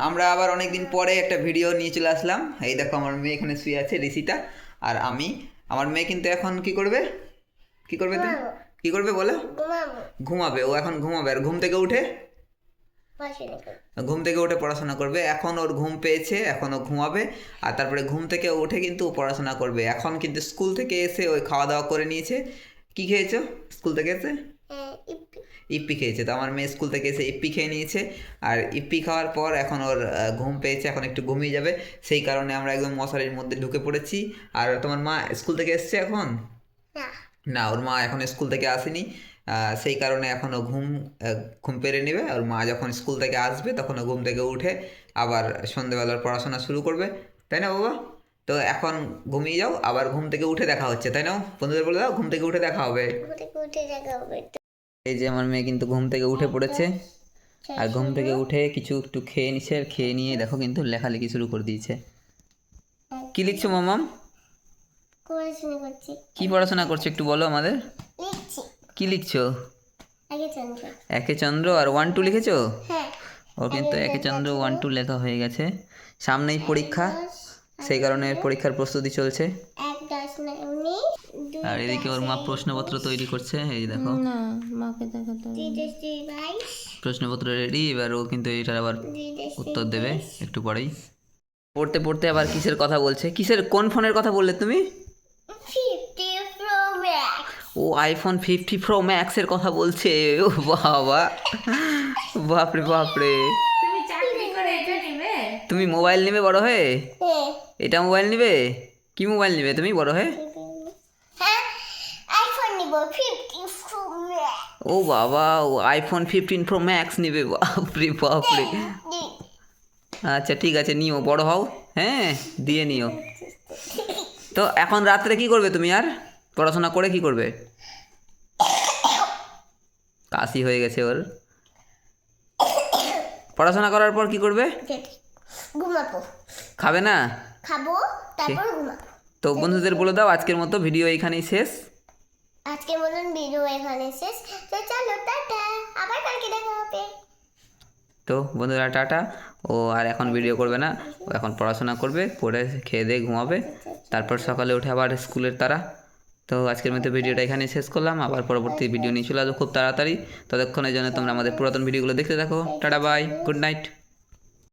আমরা আবার অনেকদিন পরে একটা ভিডিও নিয়ে চলে আসলাম। এই দেখো আমার মেয়ে এখানে শুয়ে আছে ঋষিতা, আর আমি। আমার মেয়ে কিন্তু এখন কি করবে? কি করবে তুমি? কি করবে বলো? ঘুমাবে। ও এখন ঘুমাবে, আর ঘুম থেকে উঠে পড়াশোনা করবে। এখন ওর ঘুম পেয়েছে, এখন ও ঘুমাবে। আর তারপরে ঘুম থেকে উঠে কিন্তু ও পড়াশোনা করবে। এখন কিন্তু স্কুল থেকে এসে ওই খাওয়া দাওয়া করে নিয়েছে। কি খেয়েছো স্কুল থেকে এসে? ইপ্পি খেয়েছে। তো আমার মেয়ে স্কুল থেকে এসে ইপ্পি খেয়ে নিয়েছে। আর ইপ্পি খাওয়ার পর এখন ওর ঘুম পেয়েছে, এখন একটু ঘুমিয়ে যাবে। সেই কারণে আমরা একদম মশারির মধ্যে ঢুকে পড়েছি। আর তোমার মা স্কুল থেকে এসছে এখন? না, ওর মা এখন স্কুল থেকে আসেনি। সেই কারণে এখনও ঘুম পেরে নেবে। ওর মা যখন স্কুল থেকে আসবে তখন ও ঘুম থেকে উঠে আবার সন্ধেবেলার পড়াশোনা শুরু করবে, তাই না বাবা? তো এখন ঘুমিয়ে যাও, আবার ঘুম থেকে উঠে দেখা হচ্ছে, তাই না? বন্ধুদের বলে দাও ঘুম থেকে উঠে দেখা হবে। এই যে আমার মেয়ে কিন্তু ঘুম থেকে উঠে পড়েছে, আর ঘুম থেকে উঠে কিছু একটু খেয়ে নিচ্ছে, আর খেয়ে নিয়ে দেখো কিন্তু লেখালেখি শুরু করে দিয়েছে। কি লিখছো মামাম? কি পড়াশোনা করছো একটু বলো আমাদের। কি লিখছো? একে চন্দ্র আর 1 2 লিখেছো? ওর কিন্তু একে চন্দ্র 1 2 লেখা হয়ে গেছে। সামনেই পরীক্ষা, সেই কারণে পরীক্ষার প্রস্তুতি চলছে। আর এদিকে ওর মা প্রশ্নপত্র তৈরি করছে, এই দেখো। না, মাকে দেখাতে প্রশ্নপত্র রেডি, এবার ও কিন্তু এটার আবার উত্তর দেবে একটু পরেই। পড়তে পড়তে আবার কিসের কথা বলছে? কোন ফোনের কথা বললে তুমি? ও আইফোন 50 প্রো ম্যাক্সের কথা বলছে। ও বাবা, বাপরে বাপরে। তুমি মোবাইল নেবে বড় হয়ে? এটা মোবাইল নেবে? কি মোবাইল নেবে তুমি বড় হয়ে? ও বাবা, ও আইফোন 15 প্রো ম্যাক্স নেবে। বাপরে বাপরে। আচ্ছা ঠিক আছে, নিও, বড় হও। হ্যাঁ, দিয়ে নিও। তো এখন রাত্রে কি করবে তুমি? আর পড়াশোনা করে কি করবে? কাশি হয়ে গেছে ওর। পড়াশোনা করার পর কি করবে? ঘুমাবো। খাবে না? খাবো, তারপর ঘুমাবো। তো বন্ধুদের বলে দাও আজকের মতো ভিডিও এইখানেই শেষ। আজকের মতন ভিডিও এখানে শেষ। তো চলো টাটা, আবার কালকে দেখা হবে। তো বন্ধুরা টাটা। ও আর এখন ভিডিও করবে না, ও এখন পড়াশোনা করবে, পড়ে খেয়ে দিয়ে ঘুমাবে, তারপর সকালে উঠে আবার স্কুলের তারা। তো আজকের মতো ভিডিওটা এখানে শেষ করলাম, আবার পরবর্তী ভিডিও নিয়ে চলে আসবো খুব তাড়াতাড়ি। ততক্ষণের জন্য তোমরা আমাদের পুরাতন ভিডিওগুলো দেখতে থাকো। Tata bye, good night.